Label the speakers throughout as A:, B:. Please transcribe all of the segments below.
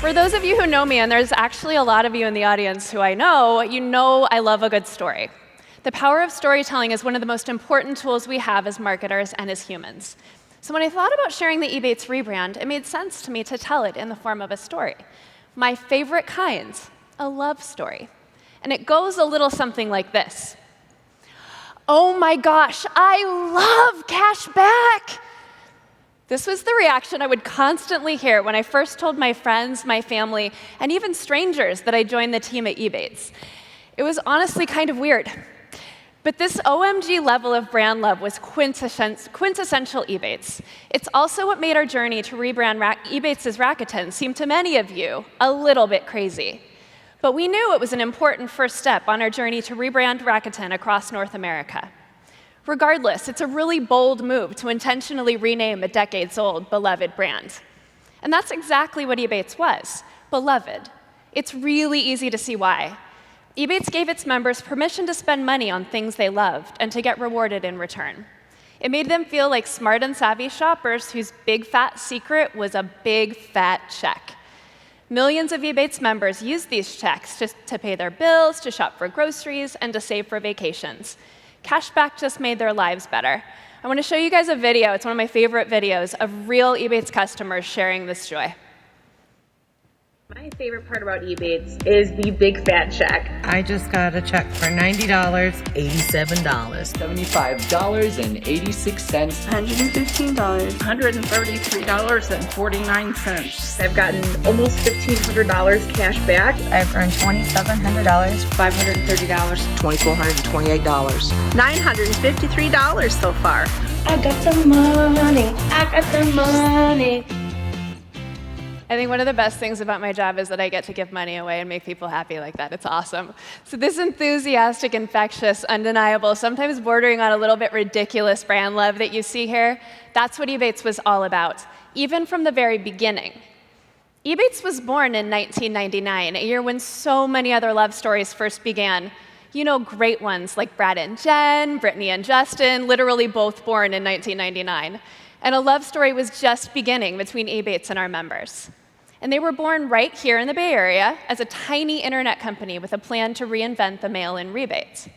A: For those of you who know me, and there's actually a lot of you in the audience who I know, you know I love a good story. The power of storytelling is one of the most important tools we have as marketers and as humans. So when I thought about sharing the Ebates rebrand, it made sense to me to tell it in the form of a story. My favorite kind, a love story. And it goes a little something like this. Oh my gosh, I love cashback! This was the reaction I would constantly hear when I first told my friends, my family, and even strangers that I joined the team at Ebates. It was honestly kind of weird. But this OMG level of brand love was quintessential Ebates. It's also what made our journey to rebrand Ebates as Rakuten seem to many of you a little bit crazy. But we knew it was an important first step on our journey to rebrand Rakuten across North America. Regardless, it's a really bold move to intentionally rename a decades-old beloved brand. And that's exactly what Ebates was, beloved. It's really easy to see why. Ebates gave its members permission to spend money on things they loved and to get rewarded in return. It made them feel like smart and savvy shoppers whose big fat secret was a big fat check. Millions of Ebates members used these checks to pay their bills, to shop for groceries, and to save for vacations. Cashback just made their lives better. I want to show you guys a video. It's one of my favorite videos of real Ebates customers sharing this joy.
B: My favorite part about Ebates is the big fat check.
C: I just got a check for $90, $87,
D: $75.86,
E: $115,
D: $133.49.
B: I've gotten almost $1,500 cash back.
E: I've earned $2,700,
D: $530, $2,428.
E: $953 so far.
F: I got the money, I got the money.
A: I think one of the best things about my job is that I get to give money away and make people happy like that. It's awesome. So this enthusiastic, infectious, undeniable, sometimes bordering on a little bit ridiculous brand love that you see here, that's what Ebates was all about, even from the very beginning. Ebates was born in 1999, a year when so many other love stories first began. You know, great ones like Brad and Jen, Brittany and Justin, literally both born in 1999. And a love story was just beginning between Ebates and our members. And they were born right here in the Bay Area as a tiny internet company with a plan to reinvent the mail-in rebate.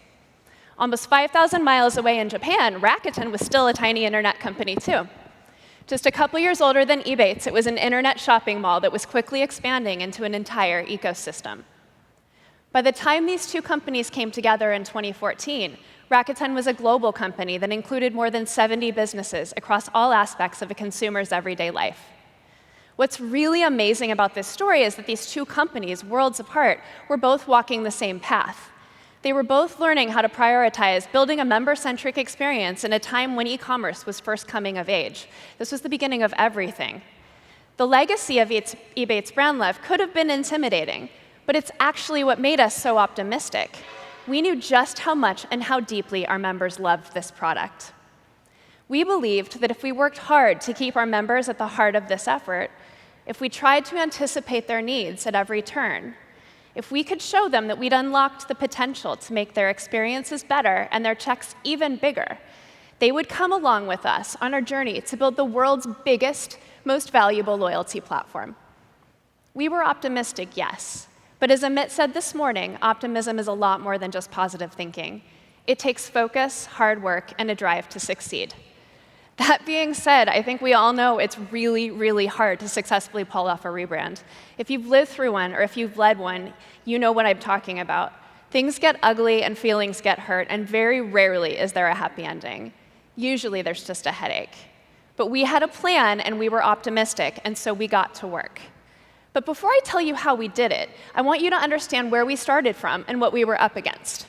A: Almost 5,000 miles away in Japan, Rakuten was still a tiny internet company too. Just a couple years older than Ebates, it was an internet shopping mall that was quickly expanding into an entire ecosystem. By the time these two companies came together in 2014, Rakuten was a global company that included more than 70 businesses across all aspects of a consumer's everyday life. What's really amazing about this story is that these two companies, worlds apart, were both walking the same path. They were both learning how to prioritize building a member-centric experience in a time when e-commerce was first coming of age. This was the beginning of everything. The legacy of Ebates brand love could have been intimidating, but it's actually what made us so optimistic. We knew just how much and how deeply our members loved this product. We believed that if we worked hard to keep our members at the heart of this effort, if we tried to anticipate their needs at every turn, if we could show them that we'd unlocked the potential to make their experiences better and their checks even bigger, they would come along with us on our journey to build the world's biggest, most valuable loyalty platform. We were optimistic, yes. But as Amit said this morning, optimism is a lot more than just positive thinking. It takes focus, hard work, and a drive to succeed. That being said, I think we all know it's really, really hard to successfully pull off a rebrand. If you've lived through one or if you've led one, you know what I'm talking about. Things get ugly and feelings get hurt, and very rarely is there a happy ending. Usually there's just a headache. But we had a plan and we were optimistic, and so we got to work. But before I tell you how we did it, I want you to understand where we started from and what we were up against.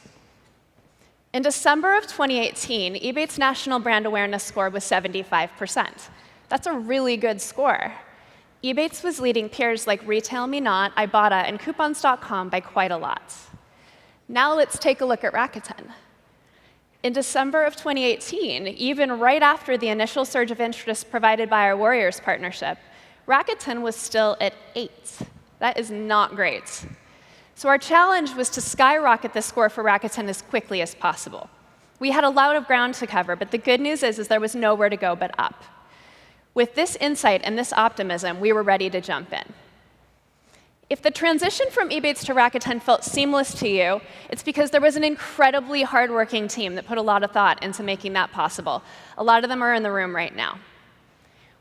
A: In December of 2018, Ebates' national brand awareness score was 75%. That's a really good score. Ebates was leading peers like RetailMeNot, Ibotta, and Coupons.com by quite a lot. Now let's take a look at Rakuten. In December of 2018, even right after the initial surge of interest provided by our Warriors partnership, Rakuten was still at 8. That is not great. So our challenge was to skyrocket the score for Rakuten as quickly as possible. We had a lot of ground to cover, but the good news is there was nowhere to go but up. With this insight and this optimism, we were ready to jump in. If the transition from Ebates to Rakuten felt seamless to you, it's because there was an incredibly hardworking team that put a lot of thought into making that possible. A lot of them are in the room right now.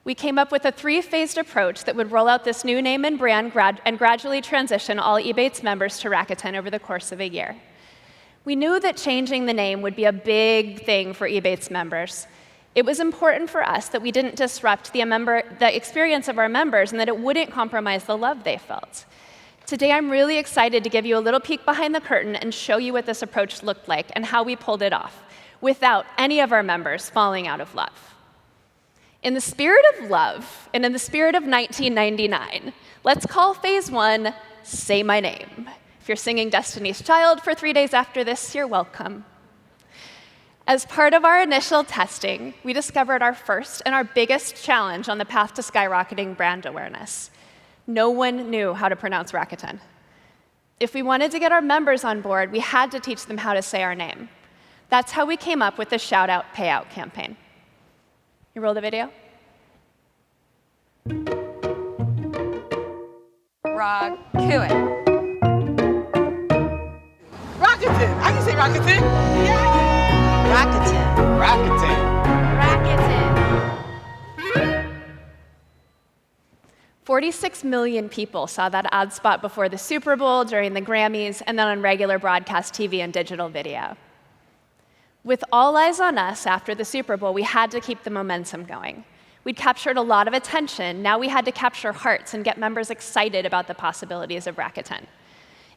A: We came up with a 3-phased approach that would roll out this new name and brand and gradually transition all Ebates members to Rakuten over the course of a year. We knew that changing the name would be a big thing for Ebates members. It was important for us that we didn't disrupt the experience of our members and that it wouldn't compromise the love they felt. Today, I'm really excited to give you a little peek behind the curtain and show you what this approach looked like and how we pulled it off without any of our members falling out of love. In the spirit of love and in the spirit of 1999, let's call phase 1, Say My Name. If you're singing Destiny's Child for 3 days after this, you're welcome. As part of our initial testing, we discovered our first and our biggest challenge on the path to skyrocketing brand awareness. No one knew how to pronounce Rakuten. If we wanted to get our members on board, we had to teach them how to say our name. That's how we came up with the Shout Out Payout campaign. You roll the video?
G: Rakuten.
C: Rakuten. I can say Rakuten. Yeah.
D: Rakuten.
C: Rakuten.
A: Rakuten. 46 million people saw that ad spot before the Super Bowl, during the Grammys, and then on regular broadcast TV and digital video. With all eyes on us after the Super Bowl, we had to keep the momentum going. We'd captured a lot of attention. Now we had to capture hearts and get members excited about the possibilities of Rakuten.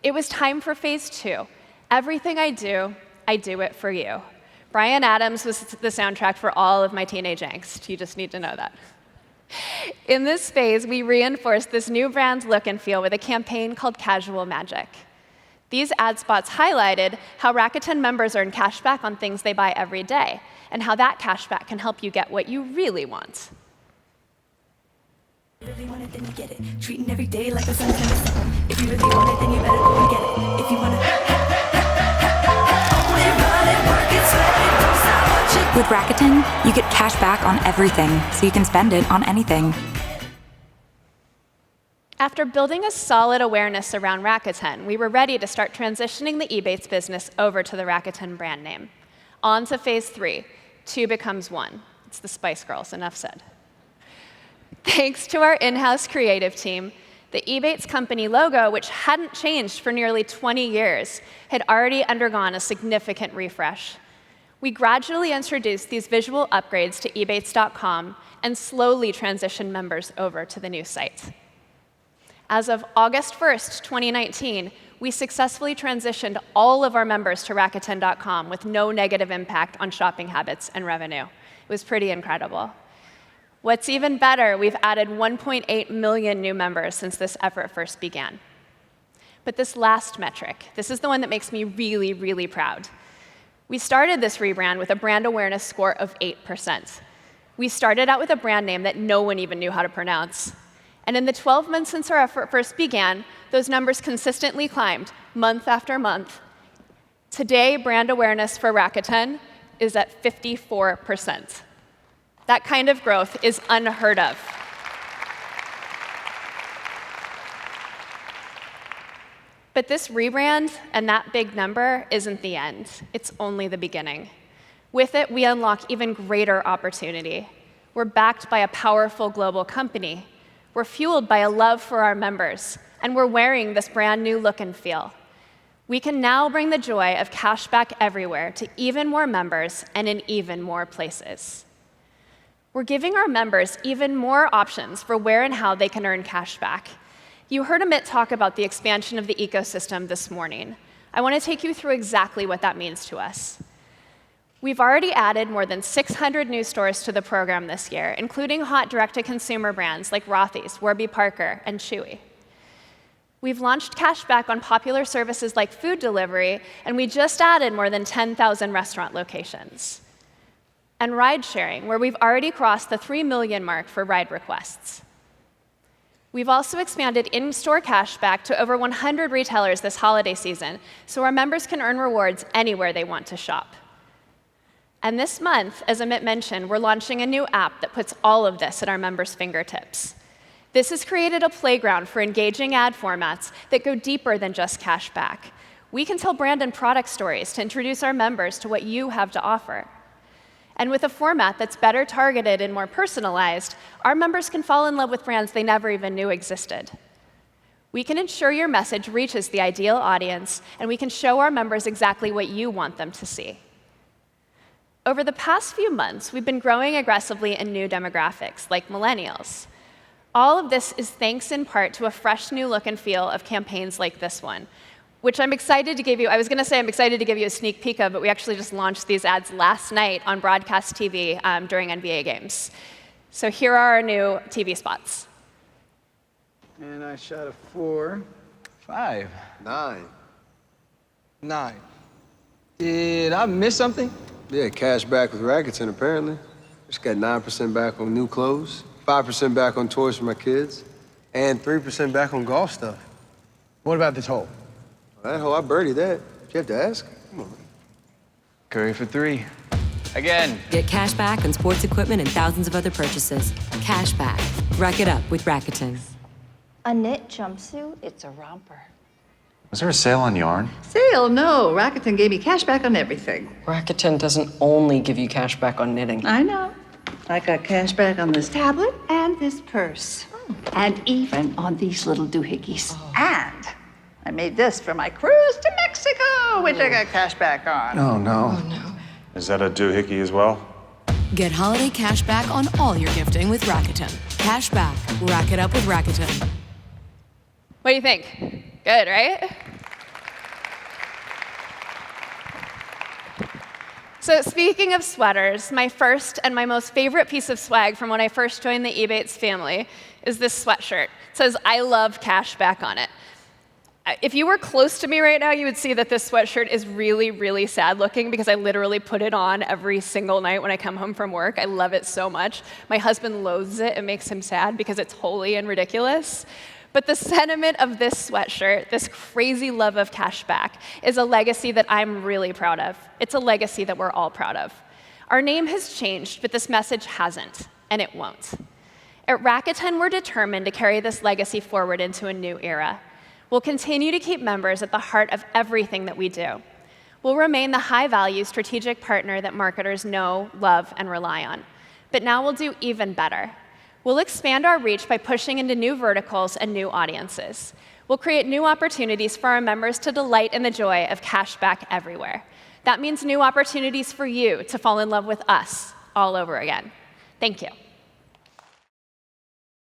A: It was time for phase 2. Everything I do it for you. Bryan Adams was the soundtrack for all of my teenage angst. You just need to know that. In this phase, we reinforced this new brand's look and feel with a campaign called Casual Magic. These ad spots highlighted how Rakuten members earn cash back on things they buy every day, and how that cash back can help you get what you really want.
H: If you really want it, then you get it. Treating every day like the sun's never setting. If you really want it, then you better go and get it. If you want to only run it, work it, sweat it, don't stop, watch it.
I: With Rakuten, you get cash back on everything, so you can spend it on anything.
A: After building a solid awareness around Rakuten, we were ready to start transitioning the Ebates business over to the Rakuten brand name. On to phase 3, 2 becomes 1. It's the Spice Girls, enough said. Thanks to our in-house creative team, the Ebates company logo, which hadn't changed for nearly 20 years, had already undergone a significant refresh. We gradually introduced these visual upgrades to ebates.com and slowly transitioned members over to the new site. As of August 1st, 2019, we successfully transitioned all of our members to Rakuten.com with no negative impact on shopping habits and revenue. It was pretty incredible. What's even better, we've added 1.8 million new members since this effort first began. But this last metric, this is the one that makes me really, really proud. We started this rebrand with a brand awareness score of 8%. We started out with a brand name that no one even knew how to pronounce. And in the 12 months since our effort first began, those numbers consistently climbed month after month. Today, brand awareness for Rakuten is at 54%. That kind of growth is unheard of. But this rebrand and that big number isn't the end. It's only the beginning. With it, we unlock even greater opportunity. We're backed by a powerful global company. We're fueled by a love for our members, and we're wearing this brand new look and feel. We can now bring the joy of cashback everywhere to even more members and in even more places. We're giving our members even more options for where and how they can earn cashback. You heard Amit talk about the expansion of the ecosystem this morning. I want to take you through exactly what that means to us. We've already added more than 600 new stores to the program this year, including hot direct-to-consumer brands like Rothy's, Warby Parker, and Chewy. We've launched cashback on popular services like food delivery, and we just added more than 10,000 restaurant locations. And ride-sharing, where we've already crossed the 3 million mark for ride requests. We've also expanded in-store cashback to over 100 retailers this holiday season, so our members can earn rewards anywhere they want to shop. And this month, as Amit mentioned, we're launching a new app that puts all of this at our members' fingertips. This has created a playground for engaging ad formats that go deeper than just cash back. We can tell brand and product stories to introduce our members to what you have to offer. And with a format that's better targeted and more personalized, our members can fall in love with brands they never even knew existed. We can ensure your message reaches the ideal audience, and we can show our members exactly what you want them to see. Over the past few months, we've been growing aggressively in new demographics, like millennials. All of this is thanks in part to a fresh new look and feel of campaigns like this one, which I'm excited to give you. I was going to say I'm excited to give you a sneak peek of, but we actually just launched these ads last night on broadcast TV during NBA games. So here are our new TV spots.
J: And I shot a 4, 5, 9. 9. Did I miss something?
K: Yeah, cash back with Rakuten, apparently. Just got 9% back on new clothes, 5% back on toys for my kids, and 3% back on golf stuff.
J: What about this hole?
K: That hole, I birdied that. Did you have to ask? Come on.
J: Curry for 3. Again.
L: Get cash back on sports equipment and thousands of other purchases. Cash back. Rack it up with Rakuten.
F: A knit jumpsuit? It's a romper.
M: Was there a sale on yarn?
N: Sale? No. Rakuten gave me cash back on everything.
D: Rakuten doesn't only give you cash back on knitting.
N: I know. I got cash back on this tablet and this purse. And even on these little doohickeys. And I made this for my cruise to Mexico, which I got cash back on.
M: Oh, no.
D: Oh, no.
M: Is that a doohickey as well?
L: Get holiday cash back on all your gifting with Rakuten. Cash back. Rack it up with Rakuten.
A: What do you think? Good, right? So speaking of sweaters, my first and my most favorite piece of swag from when I first joined the Ebates family is this sweatshirt. It says, "I love cash back" on it. If you were close to me right now, you would see that this sweatshirt is really, really sad looking because I literally put it on every single night when I come home from work. I love it so much. My husband loathes it. It makes him sad because it's holy and ridiculous. But the sentiment of this sweatshirt, this crazy love of cash back, is a legacy that I'm really proud of. It's a legacy that we're all proud of. Our name has changed, but this message hasn't, and it won't. At Rakuten, we're determined to carry this legacy forward into a new era. We'll continue to keep members at the heart of everything that we do. We'll remain the high-value strategic partner that marketers know, love, and rely on. But now we'll do even better. We'll expand our reach by pushing into new verticals and new audiences. We'll create new opportunities for our members to delight in the joy of cash back everywhere. That means new opportunities for you to fall in love with us all over again. Thank you.